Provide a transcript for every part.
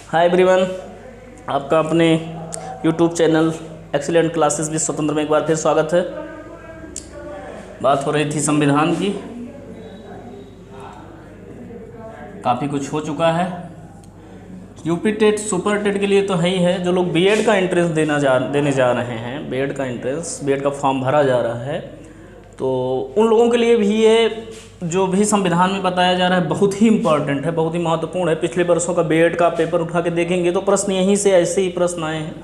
Hi everyone, आपका अपने YouTube channel excellent classes with स्वतंत्र में एक बार फिर स्वागत है। बात हो रही थी संविधान की। काफ़ी कुछ हो चुका है। यूपी टेट सुपर टेट के लिए तो है ही है। जो लोग बीएड का एंट्रेंस देने जा रहे हैं, बीएड का फॉर्म भरा जा रहा है, तो उन लोगों के लिए भी ये जो भी संविधान में बताया जा रहा है बहुत ही इम्पॉर्टेंट है, बहुत ही महत्वपूर्ण है। पिछले वर्षों का बीएड का पेपर उठा के देखेंगे तो प्रश्न यहीं से ऐसे ही प्रश्न आए हैं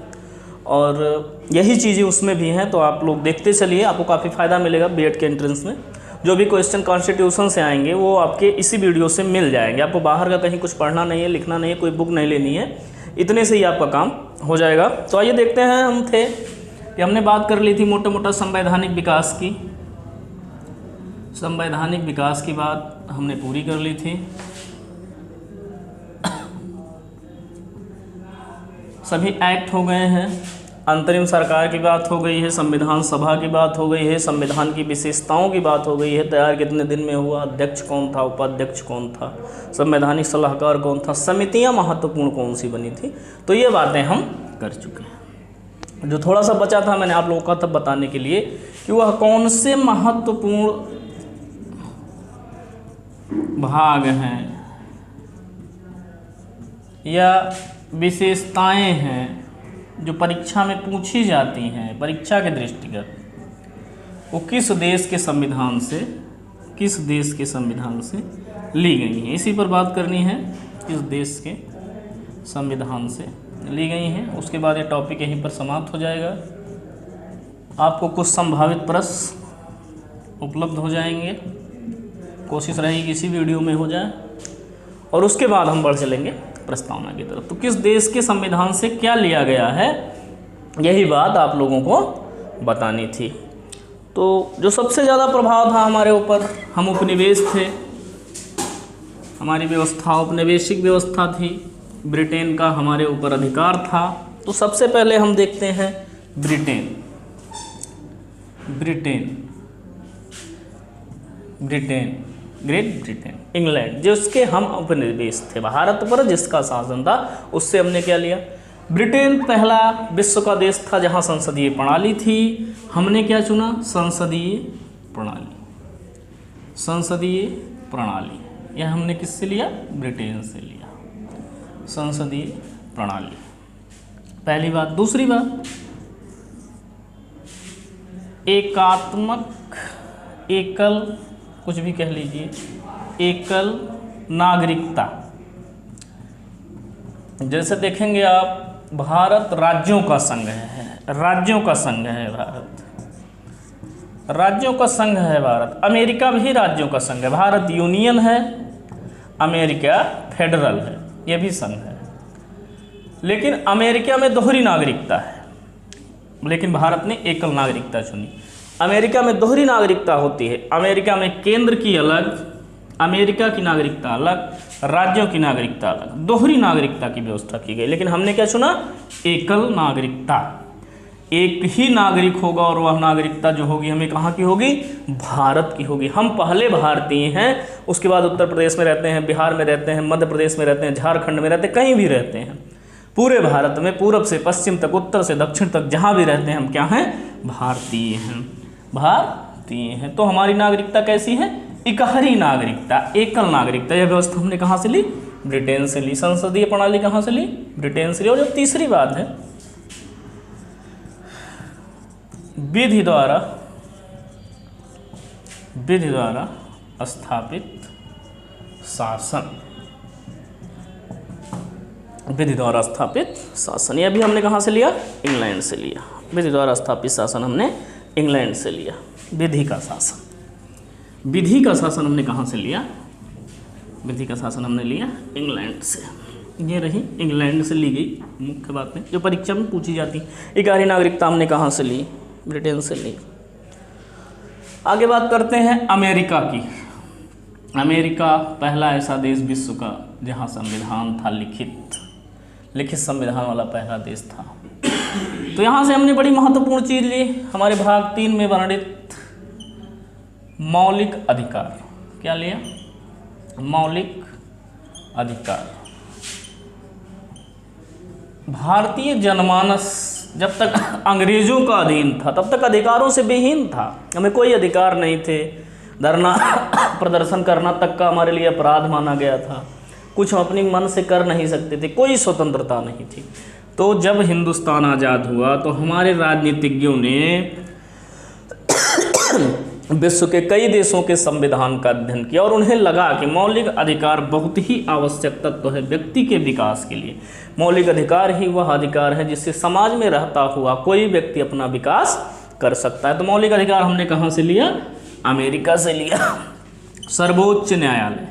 और यही चीज़ें उसमें भी हैं। तो आप लोग देखते चलिए, आपको काफ़ी फ़ायदा मिलेगा बीएड के एंट्रेंस में। जो भी क्वेश्चन कॉन्स्टिट्यूशन से आएंगे वो आपके इसी वीडियो से मिल जाएंगे। आपको बाहर का कहीं कुछ पढ़ना नहीं है, लिखना नहीं है, कोई बुक नहीं लेनी है, इतने से ही आपका काम हो जाएगा। तो आइए देखते हैं। हमने बात कर ली थी मोटा संवैधानिक विकास की। संवैधानिक विकास की बात हमने पूरी कर ली थी। सभी एक्ट हो गए हैं। अंतरिम सरकार की बात हो गई है, संविधान सभा की बात हो गई है, संविधान की विशेषताओं की बात हो गई है, तैयार कितने दिन में हुआ, अध्यक्ष कौन था, उपाध्यक्ष कौन था, संवैधानिक सलाहकार कौन था, समितियां महत्वपूर्ण कौन सी बनी थी। तो ये बातें हम कर चुके हैं। जो थोड़ा सा बचा था मैंने आप लोगों का तब बताने के लिए कि वह कौन से महत्वपूर्ण भाग हैं या विशेषताएं हैं जो परीक्षा में पूछी जाती हैं, परीक्षा के दृष्टिगत, वो किस देश के संविधान से ली गई हैं। इसी पर बात करनी है, किस देश के संविधान से ली गई हैं। उसके बाद ये टॉपिक यहीं पर समाप्त हो जाएगा। आपको कुछ संभावित प्रश्न उपलब्ध हो जाएंगे, कोशिश रहेगी किसी वीडियो में हो जाए, और उसके बाद हम बढ़ चलेंगे प्रस्तावना की तरफ। तो किस देश के संविधान से क्या लिया गया है, यही बात आप लोगों को बतानी थी। तो जो सबसे ज़्यादा प्रभाव था हमारे ऊपर, हम उपनिवेश थे, हमारी व्यवस्था औपनिवेशिक व्यवस्था थी, ब्रिटेन का हमारे ऊपर अधिकार था। तो सबसे पहले हम देखते हैं ब्रिटेन, ग्रेट ब्रिटेन, इंग्लैंड, जिसके हम उपनिवेश थे। भारत पर जिसका शासन था उससे हमने क्या लिया, ब्रिटेन पहला विश्व का देश था जहां संसदीय प्रणाली थी। हमने क्या चुना, संसदीय प्रणाली। यह हमने किससे लिया, ब्रिटेन से लिया, संसदीय प्रणाली। पहली बात। दूसरी बात, एकल कुछ भी कह लीजिए, एकल नागरिकता। जैसे देखेंगे आप, भारत राज्यों का संघ है, भारत। अमेरिका भी राज्यों का संघ है। भारत यूनियन है, अमेरिका फेडरल है, यह भी संघ है। लेकिन अमेरिका में दोहरी नागरिकता है, लेकिन भारत ने एकल नागरिकता चुनी। अमेरिका में दोहरी नागरिकता होती है। अमेरिका में केंद्र की अलग, अमेरिका की नागरिकता अलग, राज्यों की नागरिकता अलग, दोहरी नागरिकता की व्यवस्था की गई। लेकिन हमने क्या चुना, एकल नागरिकता। एक ही नागरिक होगा और वह नागरिकता जो होगी हमें कहाँ की होगी, भारत की होगी। हम पहले भारतीय हैं, उसके बाद उत्तर प्रदेश में रहते हैं, बिहार में रहते हैं, मध्य प्रदेश में रहते हैं, झारखंड में रहते हैं, कहीं भी रहते हैं। पूरे भारत में पूरब से पश्चिम तक, उत्तर से दक्षिण तक जहाँ भी रहते हैं हम क्या हैं, भारतीय हैं। तो हमारी नागरिकता कैसी है, इकहरी नागरिकता, एकल नागरिकता। यह व्यवस्था हमने कहाँ से ली, ब्रिटेन से ली। संसदीय प्रणाली कहाँ से ली, ब्रिटेन से ली। और जो तीसरी बात है, विधि द्वारा स्थापित शासन। यह भी हमने कहाँ से लिया, इंग्लैंड से लिया। विधि द्वारा स्थापित शासन हमने इंग्लैंड से लिया। विधि का शासन हमने कहाँ से लिया, विधि का शासन हमने लिया इंग्लैंड से। ये रही इंग्लैंड से ली गई मुख्य बातें जो परीक्षा में पूछी जाती। इकहरी नागरिकता हमने कहाँ से ली, ब्रिटेन से ली। आगे बात करते हैं अमेरिका की। अमेरिका पहला ऐसा देश विश्व का जहाँ संविधान था, लिखित संविधान वाला पहला देश था। तो यहाँ से हमने बड़ी महत्वपूर्ण चीज़ ली, हमारे भाग 3 में वर्णित मौलिक अधिकार। क्या लिया, मौलिक अधिकार। भारतीय जनमानस जब तक अंग्रेजों का अधीन था तब तक अधिकारों से बेहीन था। हमें कोई अधिकार नहीं थे, धरना प्रदर्शन करना तक का हमारे लिए अपराध माना गया था, कुछ हम अपने मन से कर नहीं सकते थे, कोई स्वतंत्रता नहीं थी। तो जब हिंदुस्तान आज़ाद हुआ तो हमारे राजनीतिज्ञों ने विश्व के कई देशों के संविधान का अध्ययन किया और उन्हें लगा कि मौलिक अधिकार बहुत ही आवश्यक तत्व है व्यक्ति के विकास के लिए। मौलिक अधिकार ही वह अधिकार है जिससे समाज में रहता हुआ कोई व्यक्ति अपना विकास कर सकता है। तो मौलिक अधिकार हमने कहाँ से लिया? अमेरिका से लिया। सर्वोच्च न्यायालय,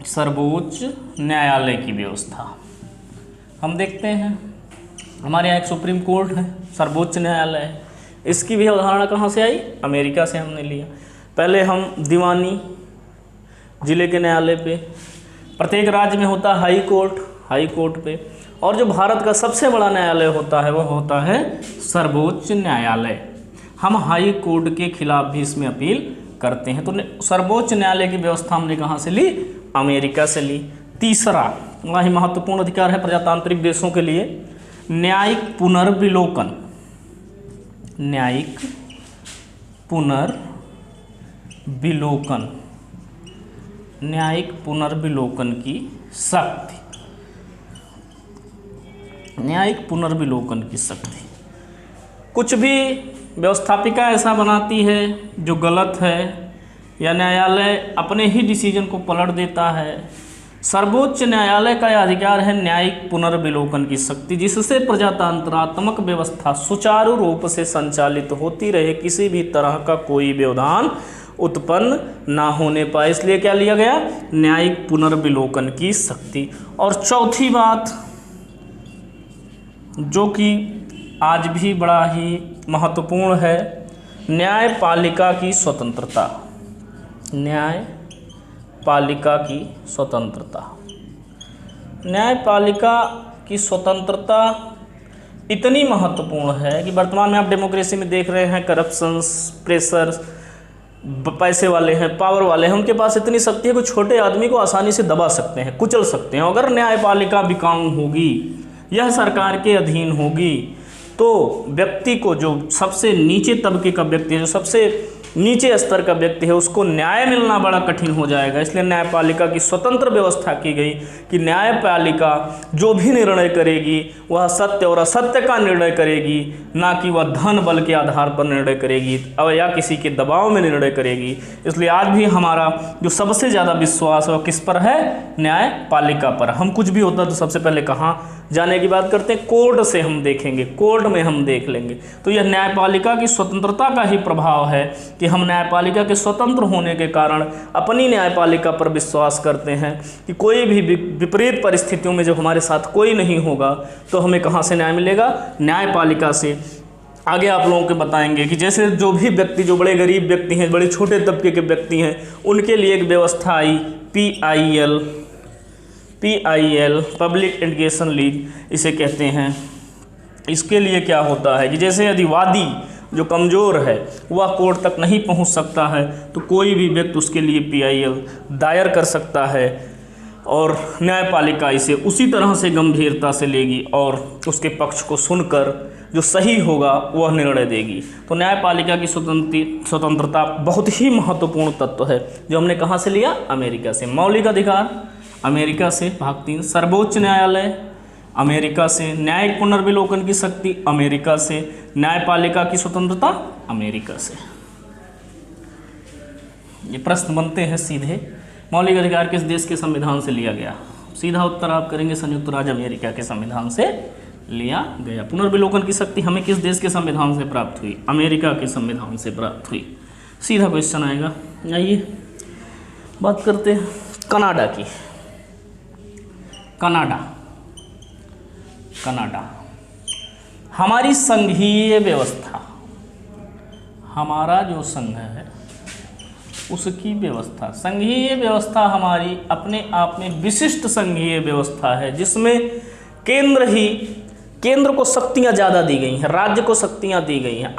सर्वोच्च न्यायालय की व्यवस्था हम देखते हैं। हमारे यहाँ एक सुप्रीम कोर्ट है, सर्वोच्च न्यायालय है। इसकी भी अवधारणा कहाँ से आई? अमेरिका से हमने लिया। पहले हम दीवानी जिले के न्यायालय पे, प्रत्येक राज्य में होता है हाई कोर्ट, हाई कोर्ट पे, और जो भारत का सबसे बड़ा न्यायालय होता है वह होता है सर्वोच्च न्यायालय। हम हाई कोर्ट के खिलाफ भी इसमें अपील करते हैं। तो सर्वोच्च न्यायालय की व्यवस्था हमने कहाँ से ली? अमेरिका से ली। तीसरा वही महत्वपूर्ण अधिकार है प्रजातांत्रिक देशों के लिए, न्यायिक पुनर्विलोकन। न्यायिक पुनर्विलोकन, न्यायिक पुनर्विलोकन की शक्ति, न्यायिक पुनर्विलोकन की शक्ति। कुछ भी व्यवस्थापिका ऐसा बनाती है जो गलत है या न्यायालय अपने ही डिसीजन को पलट देता है, सर्वोच्च न्यायालय का यह अधिकार है न्यायिक पुनर्विलोकन की शक्ति, जिससे प्रजातंत्रात्मक व्यवस्था सुचारू रूप से संचालित होती रहे, किसी भी तरह का कोई व्यवधान उत्पन्न ना होने पाए। इसलिए क्या लिया गया? न्यायिक पुनर्विलोकन की शक्ति। और चौथी बात जो कि आज भी बड़ा ही महत्वपूर्ण है, न्यायपालिका की स्वतंत्रता। न्यायपालिका की स्वतंत्रता, न्यायपालिका की स्वतंत्रता इतनी महत्वपूर्ण है कि वर्तमान में आप डेमोक्रेसी में देख रहे हैं करप्शंस, प्रेशर, पैसे वाले हैं, पावर वाले हैं, उनके पास इतनी शक्ति है कि छोटे आदमी को आसानी से दबा सकते हैं, कुचल सकते हैं। अगर न्यायपालिका बिकाऊ होगी, यह सरकार के अधीन होगी, तो व्यक्ति को, जो सबसे नीचे तबके का व्यक्ति है, जो सबसे नीचे स्तर का व्यक्ति है, उसको न्याय मिलना बड़ा कठिन हो जाएगा। इसलिए न्यायपालिका की स्वतंत्र व्यवस्था की गई कि न्यायपालिका जो भी निर्णय करेगी वह सत्य और असत्य का निर्णय करेगी, ना कि वह धन बल के आधार पर निर्णय करेगी या किसी के दबाव में निर्णय करेगी। इसलिए आज भी हमारा जो सबसे ज़्यादा विश्वास है वह किस पर है? न्यायपालिका पर। हम कुछ भी होता तो सबसे पहले कहाँ जाने की बात करते हैं? कोर्ट से हम देखेंगे, कोर्ट में हम देख लेंगे। तो यह न्यायपालिका की स्वतंत्रता का ही प्रभाव है कि हम न्यायपालिका के स्वतंत्र होने के कारण अपनी न्यायपालिका पर विश्वास करते हैं कि कोई भी विपरीत परिस्थितियों में जब हमारे साथ कोई नहीं होगा तो हमें कहाँ से न्याय मिलेगा? न्यायपालिका से। आगे आप लोगों को बताएंगे कि जैसे जो भी व्यक्ति, जो बड़े गरीब व्यक्ति हैं, बड़े छोटे तबके के व्यक्ति हैं, उनके लिए एक व्यवस्था आई, PIL, पब्लिक एजुकेशन लीग इसे कहते हैं। इसके लिए क्या होता है कि जैसे यदि वादी जो कमज़ोर है वह कोर्ट तक नहीं पहुंच सकता है तो कोई भी व्यक्ति उसके लिए PIL दायर कर सकता है और न्यायपालिका इसे उसी तरह से गंभीरता से लेगी और उसके पक्ष को सुनकर जो सही होगा वह निर्णय देगी। तो न्यायपालिका की स्वतंत्रता बहुत ही महत्वपूर्ण तत्व है जो हमने कहाँ से लिया? अमेरिका से। मौलिक अधिकार अमेरिका से, भाग 3। सर्वोच्च न्यायालय अमेरिका से, न्यायिक पुनर्विलोकन की शक्ति अमेरिका से, न्यायपालिका की स्वतंत्रता अमेरिका से। ये प्रश्न बनते हैं सीधे, मौलिक अधिकार किस देश के संविधान से लिया गया? सीधा उत्तर आप करेंगे संयुक्त राज्य अमेरिका के संविधान से लिया गया। पुनर्विलोकन की शक्ति हमें किस देश के संविधान से प्राप्त हुई? अमेरिका के संविधान से प्राप्त हुई। सीधा क्वेश्चन आएगा। आइए बात करते हैं कनाडा की। कनाडा हमारी संघीय व्यवस्था, हमारा जो संघ है उसकी व्यवस्था, संघीय व्यवस्था हमारी अपने आप में विशिष्ट संघीय व्यवस्था है जिसमें केंद्र को शक्तियां ज़्यादा दी गई हैं, राज्य को शक्तियां दी गई हैं।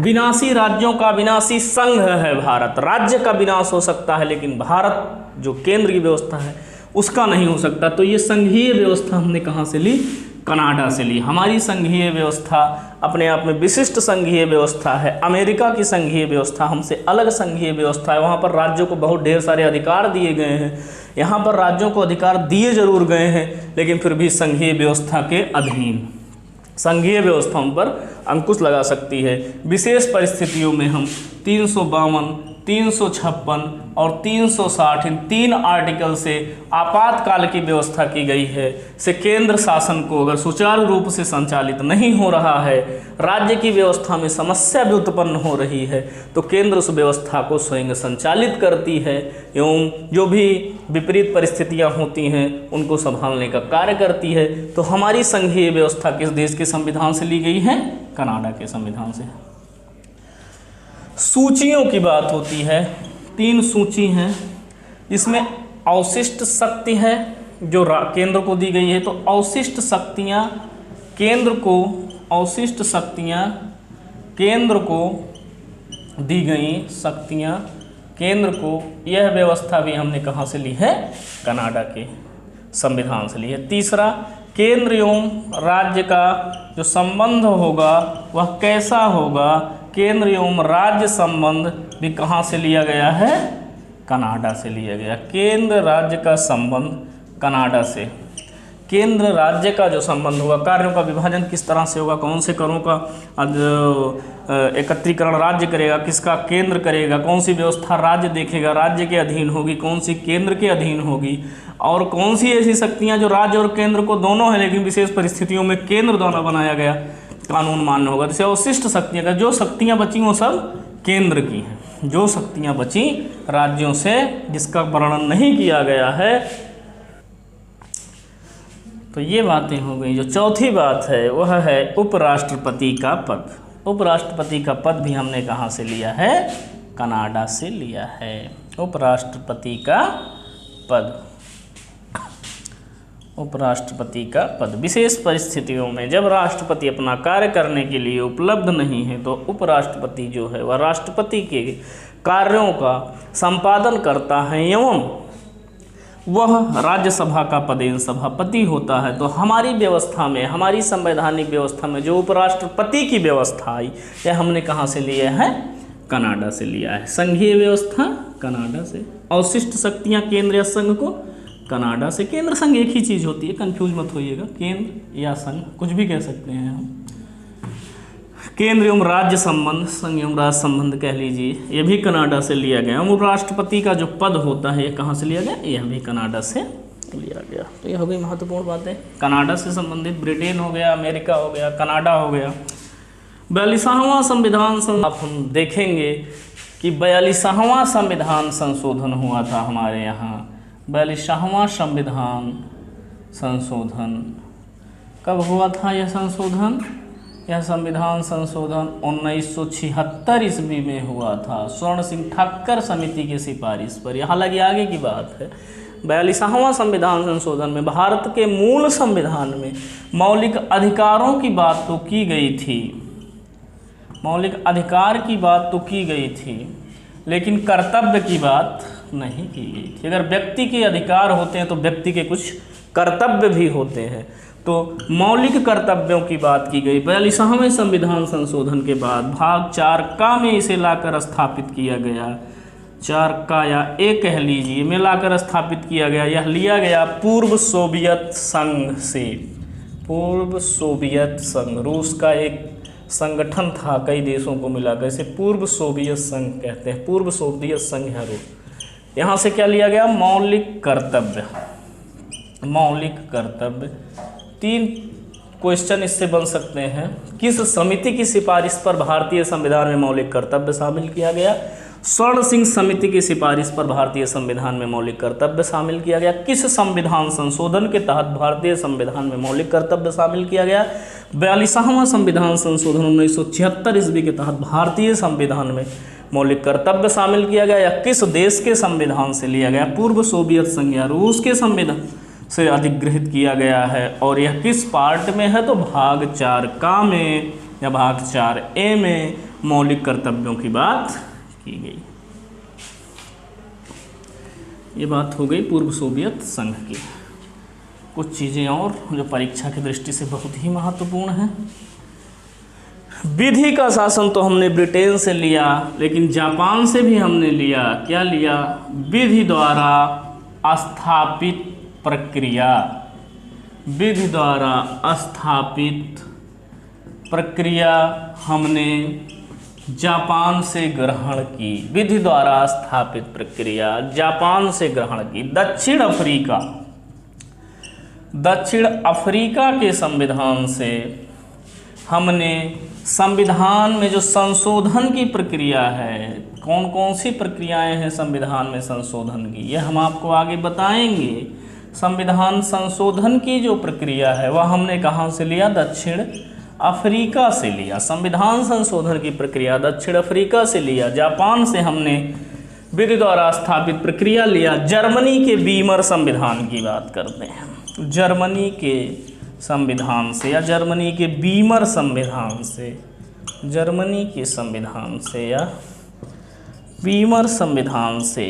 विनाशी राज्यों का विनाशी संघ है भारत। राज्य का विनाश हो सकता है लेकिन भारत जो केंद्र की व्यवस्था है उसका नहीं हो सकता। तो ये संघीय व्यवस्था हमने कहाँ से ली? कनाडा से ली। हमारी संघीय व्यवस्था अपने आप में विशिष्ट संघीय व्यवस्था है। अमेरिका की संघीय व्यवस्था हमसे अलग संघीय व्यवस्था है। वहाँ पर राज्यों को बहुत ढेर सारे अधिकार दिए गए हैं। यहाँ पर राज्यों को अधिकार दिए जरूर गए हैं, लेकिन फिर भी संघीय व्यवस्था के अधीन। संघीय व्यवस्था उन पर अंकुश लगा सकती है। विशेष परिस्थितियों में हम 352, 356 और 360 इन 3 आर्टिकल से आपातकाल की व्यवस्था की गई है। से केंद्र शासन को अगर सुचारू रूप से संचालित नहीं हो रहा है, राज्य की व्यवस्था में समस्या भी उत्पन्न हो रही है, तो केंद्र उस व्यवस्था को स्वयं संचालित करती है एवं जो भी विपरीत परिस्थितियां होती हैं उनको संभालने का कार्य करती है। तो हमारी संघीय व्यवस्था किस देश के संविधान से ली गई है? कनाडा के संविधान से। सूचियों की बात होती है, 3 सूची हैं। इसमें अवशिष्ट शक्ति है जो केंद्र को दी गई है। तो अवशिष्ट शक्तियाँ केंद्र को दी गई शक्तियाँ केंद्र को, यह व्यवस्था भी हमने कहाँ से ली है? कनाडा के संविधान से ली है। तीसरा, केंद्र एवं राज्य का जो संबंध होगा वह कैसा होगा? केंद्र एवं राज्य संबंध भी कहाँ से लिया गया है? कनाडा से लिया गया। केंद्र राज्य का संबंध कनाडा से। केंद्र राज्य का जो संबंध होगा, कार्यों का विभाजन किस तरह से होगा, कौन से करों का एकत्रीकरण राज्य करेगा, किसका केंद्र करेगा, कौन सी व्यवस्था राज्य देखेगा, राज्य के अधीन होगी, कौन सी केंद्र के अधीन होगी, और कौन सी ऐसी शक्तियां जो राज्य और केंद्र को दोनों है लेकिन विशेष परिस्थितियों में केंद्र द्वारा बनाया गया कानून मान्य होगा। जैसे अवशिष्ट शक्तियां का जो शक्तियां बची वो सब केंद्र की हैं, जो शक्तियां बची राज्यों से जिसका वर्णन नहीं किया गया है। तो ये बातें हो गई। जो चौथी बात है वह है उपराष्ट्रपति का पद। उपराष्ट्रपति का पद भी हमने कहाँ से लिया है? कनाडा से लिया है। उपराष्ट्रपति का पद, उपराष्ट्रपति का पद विशेष परिस्थितियों में जब राष्ट्रपति अपना कार्य करने के लिए उपलब्ध नहीं है तो उपराष्ट्रपति जो है वह राष्ट्रपति के कार्यों का संपादन करता है एवं वह राज्यसभा का पदेन सभापति होता है। तो हमारी व्यवस्था में, हमारी संवैधानिक व्यवस्था में जो उपराष्ट्रपति की व्यवस्था आई यह हमने कहाँ से लिया है? कनाडा से लिया है। संघीय व्यवस्था कनाडा से, अवशिष्ट शक्तियाँ केंद्र या संघ को कनाडा से। केंद्र संघ एक ही चीज़ होती है, कंफ्यूज मत होइएगा, केंद्र या संघ कुछ भी कह सकते हैं हम। केंद्र एवं राज्य संबंध, संघ एवं राज्य संबंध कह लीजिए, यह भी कनाडा से लिया गया। उपराष्ट्रपति का जो पद होता है यह कहाँ से लिया गया? यह भी कनाडा से लिया गया। तो यह हो गई महत्वपूर्ण बातें। कनाडा से संबंधित ब्रिटेन हो गया, अमेरिका हो गया, कनाडा हो गया। 42वां संविधान आप हम देखेंगे कि 42वां संविधान संशोधन हुआ था हमारे यहाँ। 42वां संविधान संशोधन कब हुआ था? यह संशोधन, यह संविधान संशोधन 1976 ईस्वी में हुआ था, स्वर्ण सिंह ठाक्कर समिति की सिफारिश पर। यह हालांकि आगे की बात है। 42वां संविधान संशोधन में भारत के मूल संविधान में मौलिक अधिकारों की बात तो की गई थी, मौलिक अधिकार की बात तो की गई थी, लेकिन कर्तव्य की बात नहीं की गई थी। अगर व्यक्ति के अधिकार होते हैं तो व्यक्ति के कुछ कर्तव्य भी होते हैं, तो मौलिक कर्तव्यों की बात की गई। 42वें संविधान संशोधन के बाद भाग 4 का में इसे लाकर स्थापित किया गया। 4 का या ए कह लीजिए में लाकर स्थापित किया गया। यह लिया गया पूर्व सोवियत संघ से। पूर्व सोवियत संघ रूस का एक संगठन था, कई देशों को मिलाकर, इसे पूर्व सोवियत संघ कहते हैं। पूर्व सोवियत संघ है रूस। यहाँ से क्या लिया गया? मौलिक कर्तव्य। मौलिक कर्तव्य 3 क्वेश्चन इससे बन सकते हैं। किस समिति की सिफारिश पर भारतीय संविधान में मौलिक कर्तव्य शामिल किया गया? स्वर्ण सिंह समिति की सिफारिश पर भारतीय संविधान में मौलिक कर्तव्य शामिल किया गया। किस संविधान संशोधन के तहत भारतीय संविधान में मौलिक कर्तव्य शामिल किया गया? 42वां संविधान संशोधन 1976 ईस्वी के तहत भारतीय संविधान में मौलिक कर्तव्य शामिल किया गया। या किस देश के संविधान से लिया गया? पूर्व सोवियत संघ या रूस के संविधान से अधिग्रहित किया गया है। और यह किस पार्ट में है? तो भाग 4 का में या भाग 4 ए में मौलिक कर्तव्यों की बात की गई। ये बात हो गई पूर्व सोवियत संघ की। कुछ चीज़ें और जो परीक्षा की दृष्टि से बहुत ही महत्वपूर्ण हैं। विधि का शासन तो हमने ब्रिटेन से लिया, लेकिन जापान से भी हमने लिया। क्या लिया? विधि द्वारा स्थापित प्रक्रिया। विधि द्वारा स्थापित प्रक्रिया हमने जापान से ग्रहण की। विधि द्वारा स्थापित प्रक्रिया जापान से ग्रहण की। दक्षिण अफ्रीका के संविधान से हमने संविधान में जो संशोधन की प्रक्रिया है, कौन कौन सी प्रक्रियाएं हैं संविधान में संशोधन की, ये हम आपको आगे बताएंगे। संविधान संशोधन की जो प्रक्रिया है वह हमने कहाँ से लिया? दक्षिण अफ्रीका से लिया। संविधान संशोधन की प्रक्रिया दक्षिण अफ्रीका से लिया। जापान से हमने विधि द्वारा स्थापित प्रक्रिया लिया। जर्मनी के बीमर संविधान की बात करते हैं। जर्मनी के संविधान से या जर्मनी के बीमर संविधान से, जर्मनी के संविधान से या बीमर संविधान से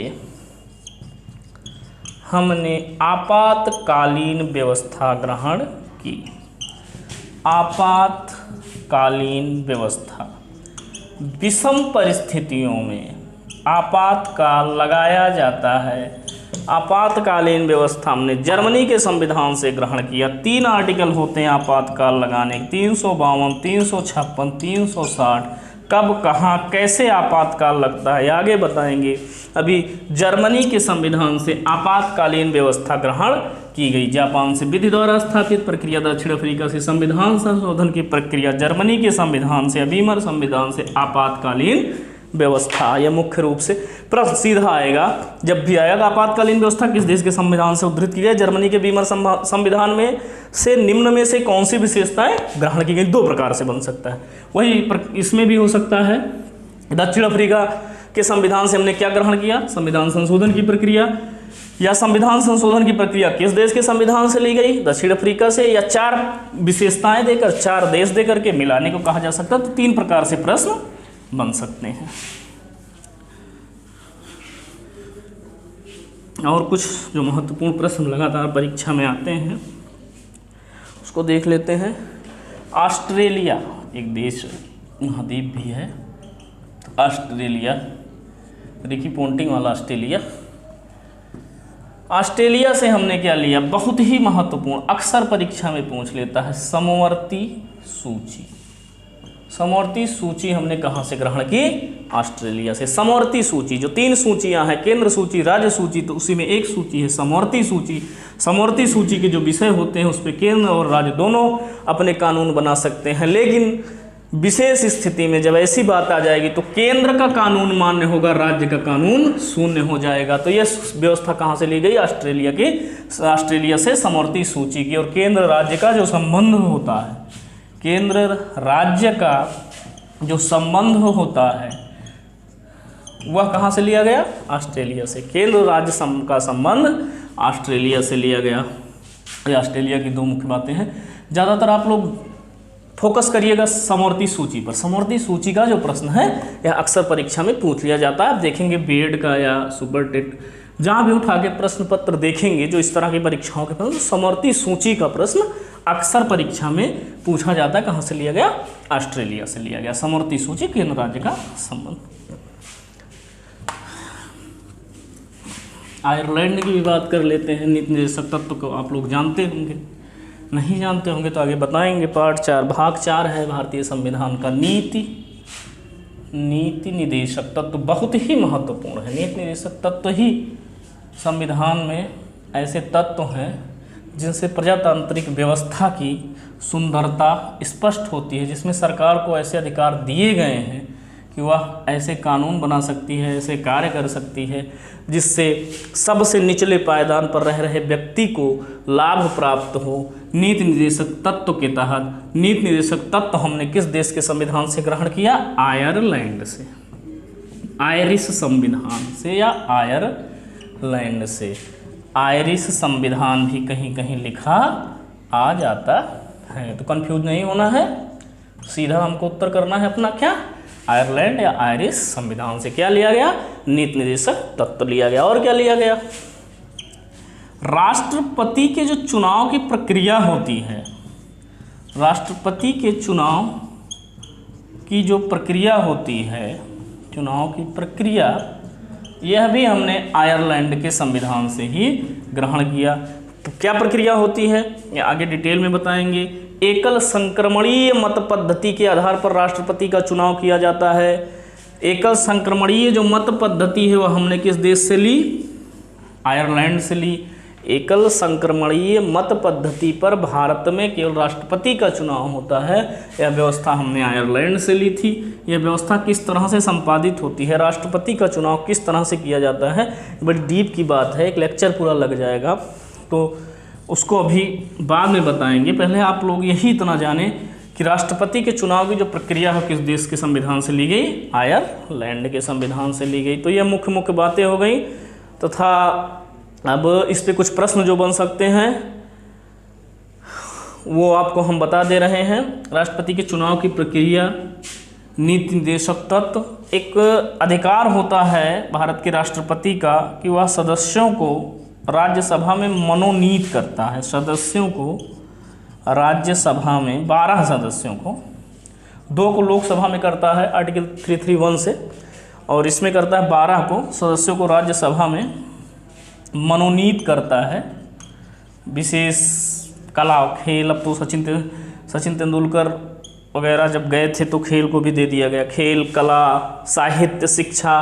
हमने आपातकालीन व्यवस्था ग्रहण की। आपातकालीन व्यवस्था, विषम परिस्थितियों में आपातकाल लगाया जाता है। आपातकालीन व्यवस्था हमने जर्मनी के संविधान से ग्रहण किया। 3 आर्टिकल होते हैं आपातकाल लगाने, 352, 356, 360। कब, कहाँ, कैसे आपातकाल लगता है आगे बताएंगे। अभी जर्मनी के संविधान से आपातकालीन व्यवस्था ग्रहण की गई। जापान से विधि द्वारा स्थापित प्रक्रिया, दक्षिण अफ्रीका से संविधान संशोधन की प्रक्रिया, जर्मनी के संविधान से, बीमर संविधान से आपातकालीन व्यवस्था। यह मुख्य रूप से प्रश्न सीधा आएगा, जब भी आएगा आपातकालीन व्यवस्था किस देश के संविधान से उद्धृत की गई? जर्मनी के बीमर संविधान में से निम्न में से कौन सी विशेषताएं ग्रहण की गई? 2 प्रकार से बन सकता है। वही इसमें भी हो सकता है। दक्षिण अफ्रीका के संविधान से हमने क्या ग्रहण किया? संविधान संशोधन की प्रक्रिया। या संविधान संशोधन की प्रक्रिया किस देश के संविधान से ली गई? दक्षिण अफ्रीका से। या 4 विशेषताएं देकर, 4 देश देकर के मिलाने को कहा जा सकता है। तो 3 प्रकार से प्रश्न बन सकते हैं। और कुछ जो महत्वपूर्ण प्रश्न लगातार परीक्षा में आते हैं उसको देख लेते हैं। ऑस्ट्रेलिया एक देश, महाद्वीप भी है। ऑस्ट्रेलिया, रिकी पोंटिंग वाला ऑस्ट्रेलिया। ऑस्ट्रेलिया से हमने क्या लिया? बहुत ही महत्वपूर्ण, अक्सर परीक्षा में पूछ लेता है, समवर्ती सूची। समवर्ती सूची हमने कहाँ से ग्रहण की? ऑस्ट्रेलिया से। समवर्ती सूची, जो 3 सूचियां हैं, केंद्र सूची, राज्य सूची, तो उसी में एक सूची है समवर्ती सूची। समवर्ती सूची के जो विषय होते हैं उस पर केंद्र और राज्य दोनों अपने कानून बना सकते हैं, लेकिन विशेष स्थिति में जब ऐसी बात आ जाएगी तो केंद्र का कानून मान्य होगा, राज्य का कानून शून्य हो जाएगा। तो यह व्यवस्था कहाँ से ली गई? ऑस्ट्रेलिया की। ऑस्ट्रेलिया से समवर्ती सूची की। और केंद्र राज्य का जो संबंध होता है, केंद्र राज्य का जो संबंध होता है वह कहाँ से लिया गया? ऑस्ट्रेलिया से। केंद्र राज्य का संबंध ऑस्ट्रेलिया से लिया गया। ये ऑस्ट्रेलिया की 2 मुख्य बातें हैं। ज़्यादातर आप लोग फोकस करिएगा समवर्ती सूची पर। समवर्ती सूची का जो प्रश्न है यह अक्सर परीक्षा में पूछ लिया जाता है। आप देखेंगे बीएड का या सुपर टेट, जहाँ भी उठा के प्रश्न पत्र देखेंगे जो इस तरह की परीक्षाओं के प्रश्न, समवर्ती सूची का प्रश्न अक्सर परीक्षा में पूछा जाता है। कहाँ से लिया गया? ऑस्ट्रेलिया से लिया गया। समवर्ती सूची, केंद्र राज्य का संबंध। आयरलैंड की भी बात कर लेते हैं। नीति निर्देशक तत्व को आप लोग जानते होंगे, नहीं जानते होंगे तो आगे बताएंगे। पार्ट 4 भाग 4 है भारतीय संविधान का। नीति निर्देशक तत्व बहुत ही महत्वपूर्ण है। नीति निर्देशक तत्व ही संविधान में ऐसे तत्व हैं जिनसे प्रजातांत्रिक व्यवस्था की सुंदरता स्पष्ट होती है, जिसमें सरकार को ऐसे अधिकार दिए गए हैं कि वह ऐसे कानून बना सकती है, ऐसे कार्य कर सकती है जिससे सबसे निचले पायदान पर रह रहे व्यक्ति को लाभ प्राप्त हो। नीति निर्देशक तत्व के तहत, नीति निर्देशक तत्व हमने किस देश के संविधान से ग्रहण किया? आयरलैंड से। आयरिश संविधान से या आयरलैंड से। आयरिश संविधान भी कहीं कहीं लिखा आ जाता है, तो कंफ्यूज नहीं होना है, सीधा हमको उत्तर करना है अपना क्या? आयरलैंड या आयरिश संविधान से क्या लिया गया? नीति निर्देशक तत्व लिया गया। और क्या लिया गया? राष्ट्रपति के जो चुनाव की प्रक्रिया होती है, राष्ट्रपति के चुनाव की जो प्रक्रिया होती है, चुनाव की प्रक्रिया, यह भी हमने आयरलैंड के संविधान से ही ग्रहण किया। तो क्या प्रक्रिया होती है ये आगे डिटेल में बताएंगे। एकल संक्रमणीय मत पद्धति के आधार पर राष्ट्रपति का चुनाव किया जाता है। एकल संक्रमणीय जो मत पद्धति है वह हमने किस देश से ली? आयरलैंड से ली। एकल संक्रमणीय मत पद्धति पर भारत में केवल राष्ट्रपति का चुनाव होता है, यह व्यवस्था हमने आयरलैंड से ली थी। यह व्यवस्था किस तरह से संपादित होती है, राष्ट्रपति का चुनाव किस तरह से किया जाता है, बड़ी डीप की बात है, एक लेक्चर पूरा लग जाएगा, तो उसको अभी बाद में बताएंगे। पहले आप लोग यही इतना जानें कि राष्ट्रपति के चुनाव की जो प्रक्रिया है किस देश के संविधान से ली गई? आयरलैंड के संविधान से ली गई। तो ये मुख्य मुख्य बातें हो गई तथा अब इस पे कुछ प्रश्न जो बन सकते हैं वो आपको हम बता दे रहे हैं। राष्ट्रपति के चुनाव की प्रक्रिया, नीति निर्देशक तत्व। एक अधिकार होता है भारत के राष्ट्रपति का कि वह सदस्यों को राज्यसभा में मनोनीत करता है। सदस्यों को राज्यसभा में 12 सदस्यों को, 2 को लोकसभा में करता है आर्टिकल 331 से, और इसमें करता है 12 को सदस्यों को राज्यसभा में मनोनीत करता है। विशेष कला खेल, अब तो सचिन तेंदुलकर वगैरह जब गए थे तो खेल को भी दे दिया गया। खेल, कला, साहित्य, शिक्षा,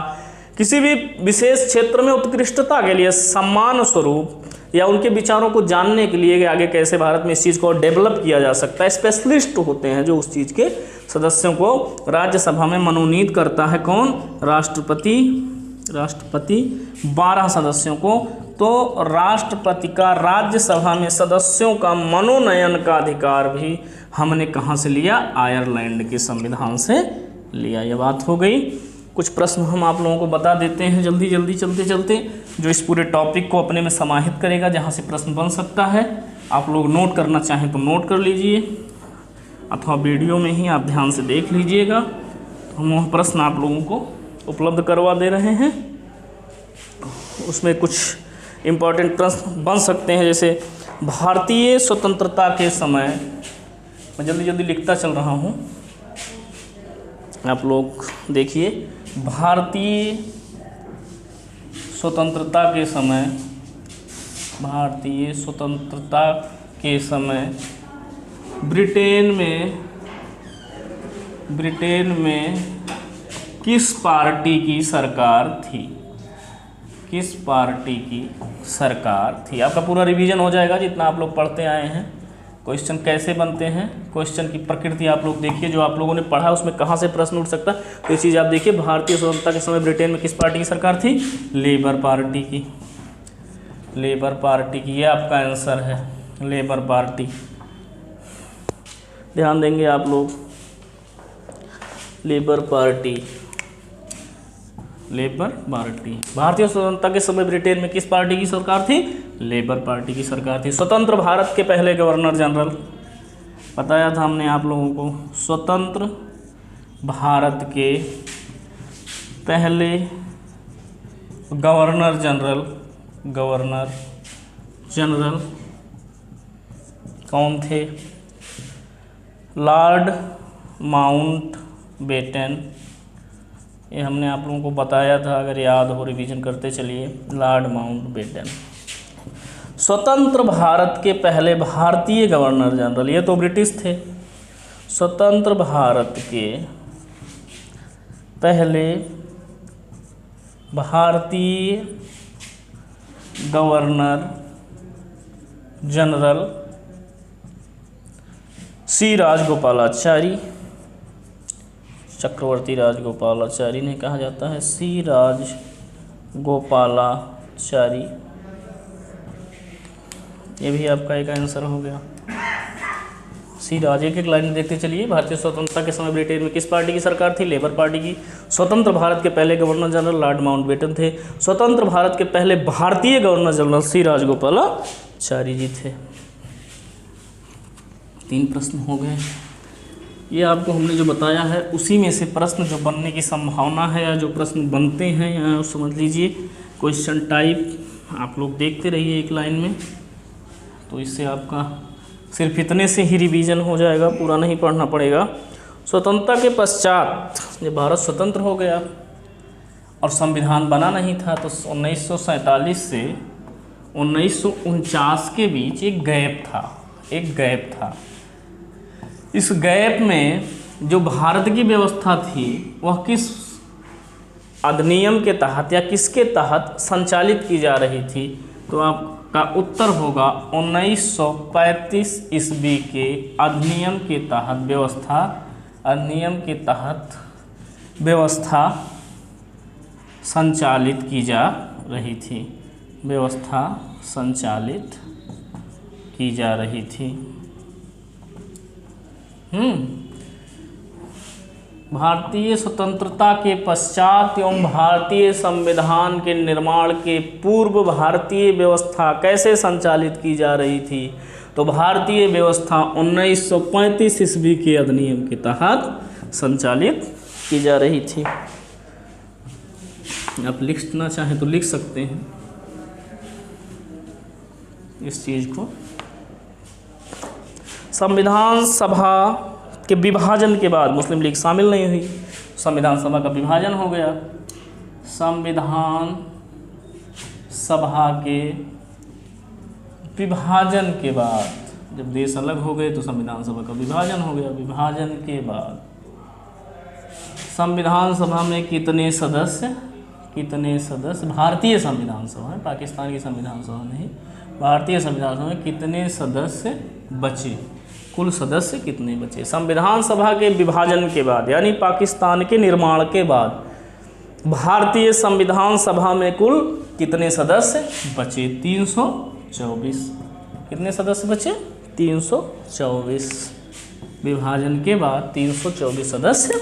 किसी भी विशेष क्षेत्र में उत्कृष्टता के लिए सम्मान स्वरूप या उनके विचारों को जानने के लिए आगे कैसे भारत में इस चीज़ को डेवलप किया जा सकता है, स्पेशलिस्ट होते हैं जो उस चीज़ के सदस्यों को राज्यसभा में मनोनीत करता है। कौन? राष्ट्रपति 12 सदस्यों को। तो राष्ट्रपति का राज्यसभा में सदस्यों का मनोनयन का अधिकार भी हमने कहाँ से लिया? आयरलैंड के संविधान से लिया। यह बात हो गई। कुछ प्रश्न हम आप लोगों को बता देते हैं जल्दी जल्दी चलते चलते, जो इस पूरे टॉपिक को अपने में समाहित करेगा, जहाँ से प्रश्न बन सकता है। आप लोग नोट करना चाहें तो नोट कर लीजिए, अथवा वीडियो में ही आप ध्यान से देख लीजिएगा। तो हम वह प्रश्न आप लोगों को उपलब्ध करवा दे रहे हैं। उसमें कुछ इम्पॉर्टेंट प्रश्न बन सकते हैं, जैसे भारतीय स्वतंत्रता के समय, मैं जल्दी जल्दी लिखता चल रहा हूँ, आप लोग देखिए। भारतीय स्वतंत्रता के समय, भारतीय स्वतंत्रता के समय ब्रिटेन में किस पार्टी की सरकार थी? किस पार्टी की सरकार थी? आपका पूरा रिवीजन हो जाएगा जितना आप लोग पढ़ते आए हैं। क्वेश्चन कैसे बनते हैं, क्वेश्चन की प्रकृति आप लोग देखिए, जो आप लोगों ने पढ़ा उसमें कहाँ से प्रश्न उठ सकता है, तो ये चीज़ आप देखिए। भारतीय स्वतंत्रता के समय ब्रिटेन में किस पार्टी की सरकार थी? लेबर पार्टी की। लेबर पार्टी की, ये आपका आंसर है, लेबर पार्टी। ध्यान देंगे आप लोग, लेबर पार्टी। Labour party. भारतीय स्वतंत्रता के समय ब्रिटेन में किस पार्टी की सरकार थी? लेबर पार्टी की सरकार थी। स्वतंत्र भारत के पहले गवर्नर जनरल, बताया था हमने आप लोगों को, स्वतंत्र भारत के पहले गवर्नर जनरल कौन थे? Lord Mountbatten. ये हमने आप लोगों को बताया था, अगर याद हो रिवीजन करते चलिए। लॉर्ड माउंटबेटन स्वतंत्र भारत के पहले भारतीय गवर्नर जनरल, ये तो ब्रिटिश थे। स्वतंत्र भारत के पहले भारतीय गवर्नर जनरल सी राजगोपालाचारी, चक्रवर्ती राजगोपालाचारी ने कहा जाता है, सी राजगोपालाचारी। ये भी आपका एक आंसर हो गया। सी राज, एक लाइन देखते चलिए। भारतीय स्वतंत्रता के समय ब्रिटेन में किस पार्टी की सरकार थी? लेबर पार्टी की। स्वतंत्र भारत के पहले गवर्नर जनरल लॉर्ड माउंटबेटन थे। स्वतंत्र भारत के पहले भारतीय गवर्नर जनरल सी राजगोपालाचारी जी थे। 3 प्रश्न हो गए। ये आपको हमने जो बताया है उसी में से प्रश्न जो बनने की संभावना है, या जो प्रश्न बनते हैं, यहाँ समझ लीजिए। क्वेश्चन टाइप आप लोग देखते रहिए एक लाइन में, तो इससे आपका सिर्फ इतने से ही रिवीजन हो जाएगा, पूरा नहीं पढ़ना पड़ेगा। स्वतंत्रता के पश्चात जब भारत स्वतंत्र हो गया और संविधान बना नहीं था, तो 1947 से 1949 के बीच एक गैप था। इस गैप में जो भारत की व्यवस्था थी वह किस अधिनियम के तहत या किसके तहत संचालित की जा रही थी? तो आपका उत्तर होगा 1935 ईस्वी के अधिनियम के तहत व्यवस्था संचालित की जा रही थी। भारतीय स्वतंत्रता के पश्चात एवं भारतीय संविधान के निर्माण के पूर्व भारतीय व्यवस्था कैसे संचालित की जा रही थी? तो भारतीय व्यवस्था 1935 ईस्वी के अधिनियम के तहत संचालित की जा रही थी। आप लिखना चाहें तो लिख सकते हैं इस चीज़ को। संविधान सभा के विभाजन के बाद मुस्लिम लीग शामिल नहीं हुई, संविधान सभा का विभाजन हो गया। संविधान सभा के विभाजन के बाद जब देश अलग हो गए तो संविधान सभा का विभाजन हो गया। विभाजन के बाद संविधान सभा में कितने सदस्य? भारतीय संविधान सभा में, पाकिस्तान की संविधान सभा नहीं, भारतीय संविधान सभा में कितने सदस्य बचे? कुल सदस्य कितने बचे? संविधान सभा के विभाजन के बाद यानी पाकिस्तान के निर्माण के बाद भारतीय संविधान सभा में कुल कितने सदस्य बचे? 324। कितने सदस्य बचे? 324। विभाजन के बाद 324 सदस्य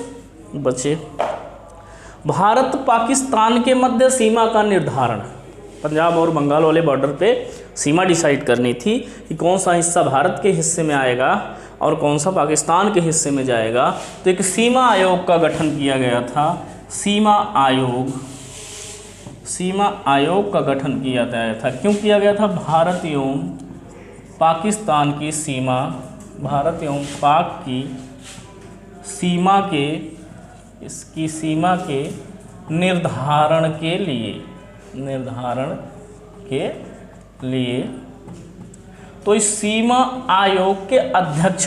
बचे। भारत पाकिस्तान के मध्य सीमा का निर्धारण, पंजाब और बंगाल वाले बॉर्डर पे सीमा डिसाइड करनी थी कि कौन सा हिस्सा भारत के हिस्से में आएगा और कौन सा पाकिस्तान के हिस्से में जाएगा। तो एक सीमा आयोग का गठन किया गया था। सीमा आयोग का गठन किया गया था। क्यों किया गया था? भारत एवं पाकिस्तान की सीमा, भारत एवं पाक की सीमा के निर्धारण के लिए। तो इस सीमा आयोग के अध्यक्ष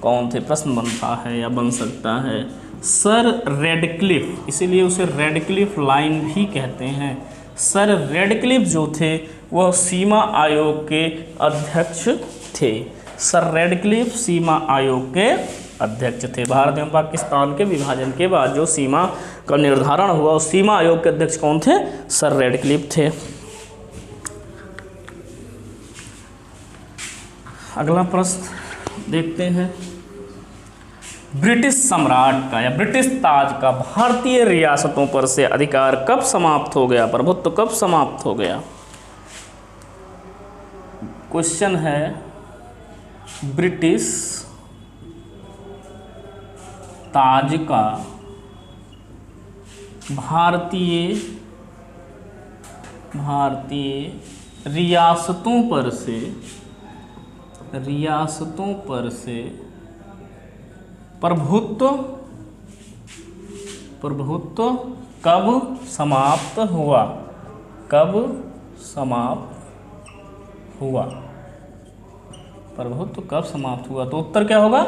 कौन थे? प्रश्न बनता है या बन सकता है। सर रेडक्लिफ, इसीलिए उसे रेडक्लिफ लाइन भी कहते हैं। सर रेडक्लिफ जो थे वह सीमा आयोग के अध्यक्ष थे। सर रेडक्लिफ सीमा आयोग के अध्यक्ष थे। भारत एवं पाकिस्तान के विभाजन के बाद जो सीमा का निर्धारण हुआ उस सीमा आयोग के अध्यक्ष कौन थे? सर रेडक्लिफ थे। अगला प्रश्न देखते हैं। ब्रिटिश सम्राट का या ब्रिटिश ताज का भारतीय रियासतों पर से अधिकार कब समाप्त हो गया? प्रभुत्व कब समाप्त हो गया? क्वेश्चन है ब्रिटिश ताज का भारतीय रियासतों पर से प्रभुत्व कब समाप्त हुआ? प्रभुत्व कब समाप्त हुआ? तो उत्तर क्या होगा?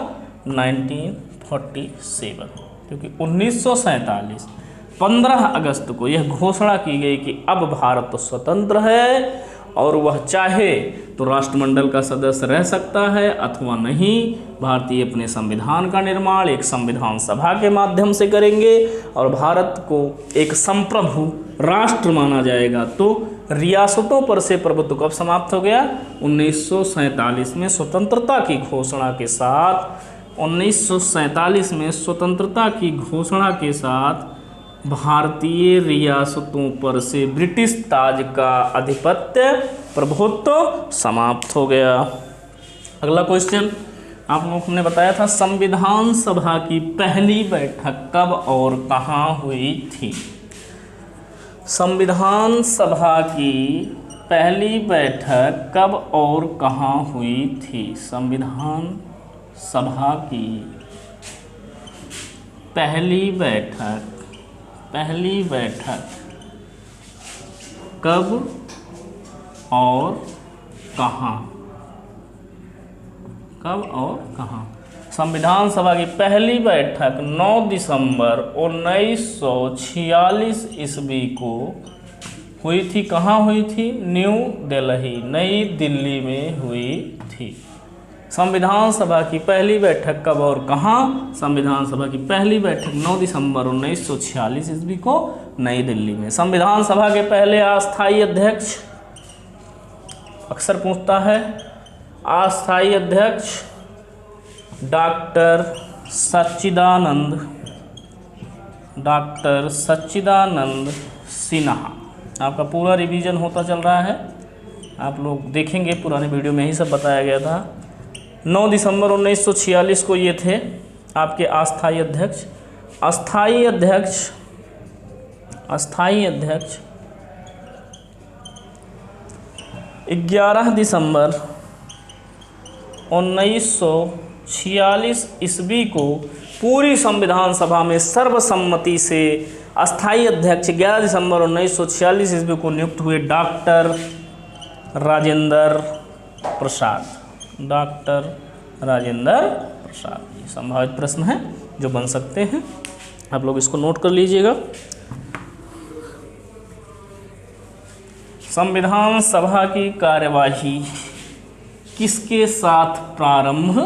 1947। क्योंकि 1947 15 अगस्त को यह घोषणा की गई कि अब भारत स्वतंत्र है और वह चाहे तो राष्ट्रमंडल का सदस्य रह सकता है अथवा नहीं। भारतीय अपने संविधान का निर्माण एक संविधान सभा के माध्यम से करेंगे और भारत को एक संप्रभु राष्ट्र माना जाएगा। तो रियासतों पर से प्रभुत्व कब समाप्त हो गया? 1947 में स्वतंत्रता की घोषणा के साथ। 1947 में स्वतंत्रता की घोषणा के साथ भारतीय रियासतों पर से ब्रिटिश ताज का आधिपत्य प्रभुत्व समाप्त हो गया। अगला क्वेश्चन आप लोगों ने बताया था संविधान सभा की पहली बैठक कब और कहाँ हुई थी? संविधान सभा की पहली बैठक कब और कहाँ हुई थी? संविधान सभा की पहली बैठक कब और कहाँ? संविधान सभा की पहली बैठक 9 दिसंबर 1946 ईस्वी को हुई थी। कहाँ हुई थी? न्यू दिल्ली, नई दिल्ली में हुई थी। संविधान सभा की पहली बैठक कब और कहाँ? संविधान सभा की पहली बैठक 9 दिसंबर 1946 ईस्वी को नई दिल्ली में। संविधान सभा के पहले अस्थायी अध्यक्ष, अक्सर पूछता है, अस्थायी अध्यक्ष डॉक्टर सच्चिदानंद सिन्हा। आपका पूरा रिवीजन होता चल रहा है, आप लोग देखेंगे पुराने वीडियो में ही सब बताया गया था। 9 दिसंबर 1946 को ये थे आपके अस्थायी अध्यक्ष। अस्थायी अध्यक्ष 11 दिसंबर 1946 ईस्वी को पूरी संविधान सभा में सर्वसम्मति से अस्थायी अध्यक्ष 11 दिसंबर 1946 ईस्वी को नियुक्त हुए डॉक्टर राजेंद्र प्रसाद। ये संभावित प्रश्न है जो बन सकते हैं, आप लोग इसको नोट कर लीजिएगा। संविधान सभा की कार्यवाही किसके साथ प्रारंभ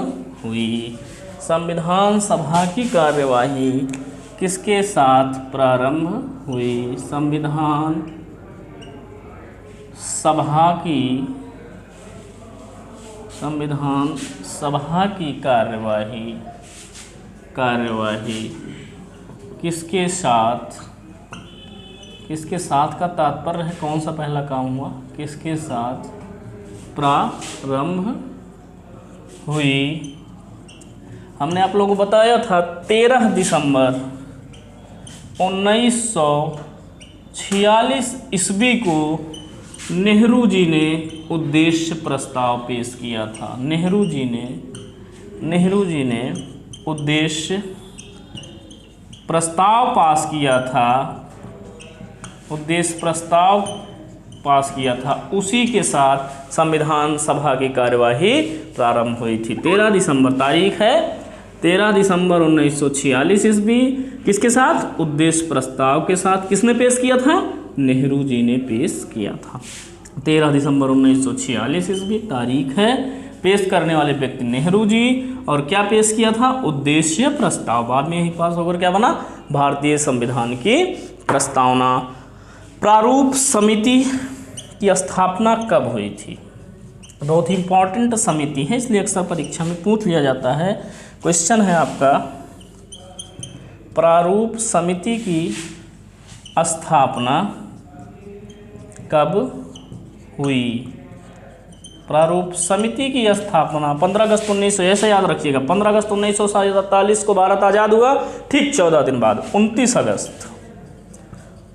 हुई? संविधान सभा की कार्यवाही किसके साथ प्रारंभ हुई? संविधान सभा की कार्यवाही किसके साथ का तात्पर्य है कौन सा पहला काम हुआ? किसके साथ प्रारंभ हुई? हमने आप लोगों को बताया था 13 दिसंबर 1946 ईस्वी को नेहरू जी ने उद्देश्य प्रस्ताव पेश किया था। नेहरू जी ने उद्देश्य प्रस्ताव पास किया था। उसी के साथ संविधान सभा की कार्यवाही प्रारंभ हुई थी। 13 दिसंबर तारीख है, 13 दिसंबर 1946 ईस्वी। किसके साथ? उद्देश्य प्रस्ताव के साथ। किसने पेश किया था? नेहरू जी ने पेश किया था। 13 दिसंबर 1946 ईस्वी तारीख है। पेश करने वाले व्यक्ति नेहरू जी। और क्या पेश किया था? उद्देश्य प्रस्ताव। बाद में यही पास होकर क्या बना? भारतीय संविधान की प्रस्तावना। प्रारूप समिति की स्थापना कब हुई थी? बहुत ही इंपॉर्टेंट समिति है, इसलिए अक्सर परीक्षा में पूछ लिया जाता है। क्वेश्चन है आपका, प्रारूप समिति की स्थापना कब हुई? प्रारूप समिति की स्थापना 15 अगस्त 1900, ऐसे याद रखिएगा, 15 अगस्त 1947 को भारत आज़ाद हुआ, ठीक 14 दिन बाद 29 अगस्त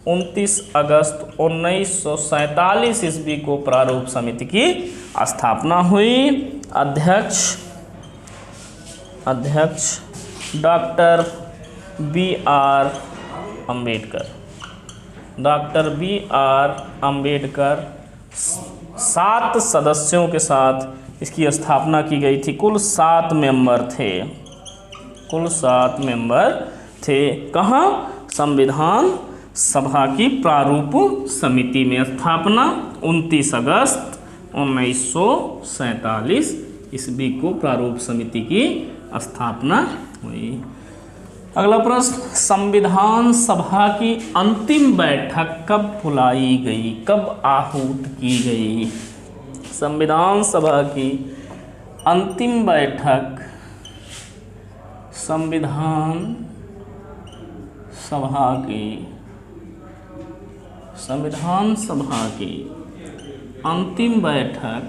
1947 ईस्वी को प्रारूप समिति की स्थापना हुई। अध्यक्ष डॉक्टर B.R. अम्बेडकर 7 सदस्यों के साथ इसकी स्थापना की गई थी। कुल 7 मेंबर थे। कहाँ? संविधान सभा की प्रारूप समिति में स्थापना 29 अगस्त 1947 ईस्वी को प्रारूप समिति की स्थापना हुई। अगला प्रश्न, संविधान सभा की अंतिम बैठक कब बुलाई गई? कब आहूत की गई? संविधान सभा की अंतिम बैठक संविधान सभा की अंतिम बैठक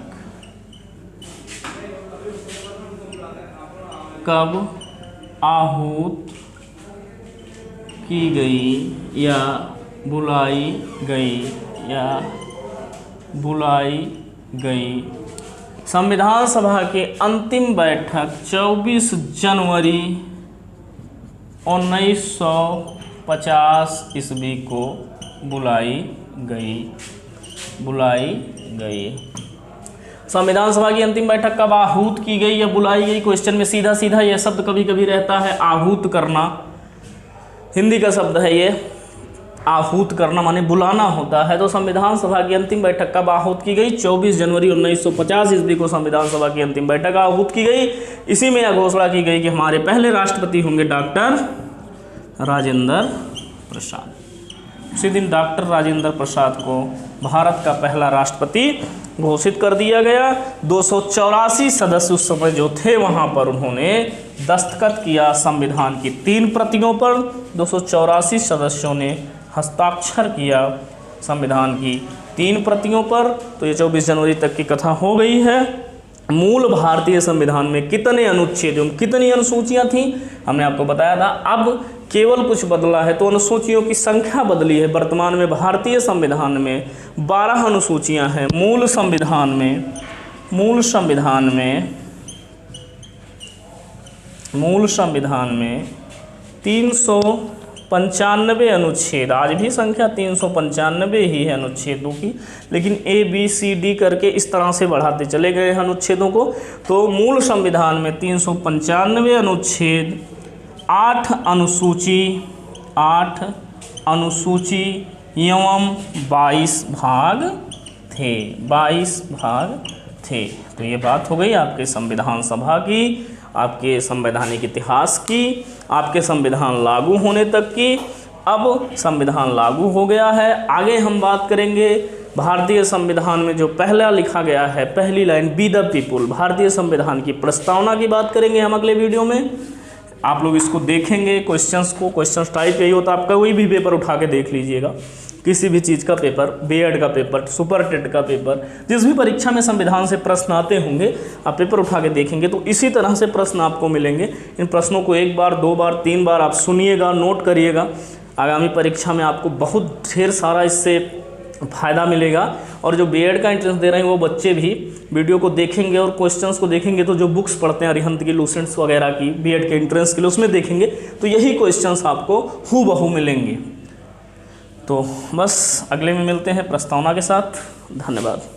कब आहूत की गई या बुलाई गई या बुलाई गई। संविधान सभा की अंतिम बैठक 24 जनवरी 1950 ईस्वी को बुलाई गई। संविधान सभा की अंतिम बैठक कब आहूत की गई या बुलाई गई? क्वेश्चन में सीधा सीधा यह शब्द कभी कभी रहता है आहूत करना, हिंदी का शब्द है ये। आहूत करना माने बुलाना होता है। तो संविधान सभा की अंतिम बैठक कब आहूत की गई? 24 जनवरी 1950 ईस्वी को संविधान सभा की अंतिम बैठक आहूत की गई। इसी में यह घोषणा की गई कि हमारे पहले राष्ट्रपति होंगे डॉक्टर राजेंद्र प्रसाद। उसी दिन डॉक्टर राजेंद्र प्रसाद को भारत का पहला राष्ट्रपति घोषित कर दिया गया। 284 सदस्य उस समय जो थे वहाँ पर उन्होंने दस्तखत किया संविधान की 3 प्रतियों पर। 284 सदस्यों ने हस्ताक्षर किया संविधान की 3 प्रतियों पर। तो ये 24 जनवरी तक की कथा हो गई है। मूल भारतीय संविधान में कितने अनुच्छेद एवं कितनी अनुसूचियां थीं हमने आपको बताया था। अब केवल कुछ बदला है, तो अनुसूचियों की संख्या बदली है। वर्तमान में भारतीय संविधान में 12 अनुसूचियां हैं। मूल संविधान में 395 अनुच्छेद, आज भी संख्या 395 ही है अनुच्छेदों की, लेकिन ABCD करके इस तरह से बढ़ाते चले गए हैं अनुच्छेदों को। तो मूल संविधान में 395 अनुच्छेद, 8 अनुसूची एवं 22 भाग थे। तो ये बात हो गई आपके संविधान सभा की, आपके संवैधानिक इतिहास की, आपके संविधान लागू होने तक की। अब संविधान लागू हो गया है। आगे हम बात करेंगे भारतीय संविधान में जो पहला लिखा गया है, पहली लाइन बी द पीपुल, भारतीय संविधान की प्रस्तावना की बात करेंगे हम अगले वीडियो में। आप लोग इसको देखेंगे, क्वेश्चंस टाइप यही होता है आपका। कोई भी पेपर उठा के देख लीजिएगा, किसी भी चीज़ का पेपर, बीएड का पेपर, सुपर टेट का पेपर, जिस भी परीक्षा में संविधान से प्रश्न आते होंगे आप पेपर उठा के देखेंगे तो इसी तरह से प्रश्न आपको मिलेंगे। इन प्रश्नों को 1 बार 2 बार 3 बार आप सुनिएगा, नोट करिएगा। आगामी परीक्षा में आपको बहुत ढेर सारा इससे फ़ायदा मिलेगा। और जो बीएड का एंट्रेंस दे रहे हैं वो बच्चे भी वीडियो को देखेंगे और क्वेश्चंस को देखेंगे, तो जो बुक्स पढ़ते हैं अरिहंत की, लूसेंट्स वगैरह की बीएड के एंट्रेंस के लिए, उसमें देखेंगे तो यही क्वेश्चंस आपको हूबहू मिलेंगे। तो बस अगले में मिलते हैं प्रस्तावना के साथ। धन्यवाद।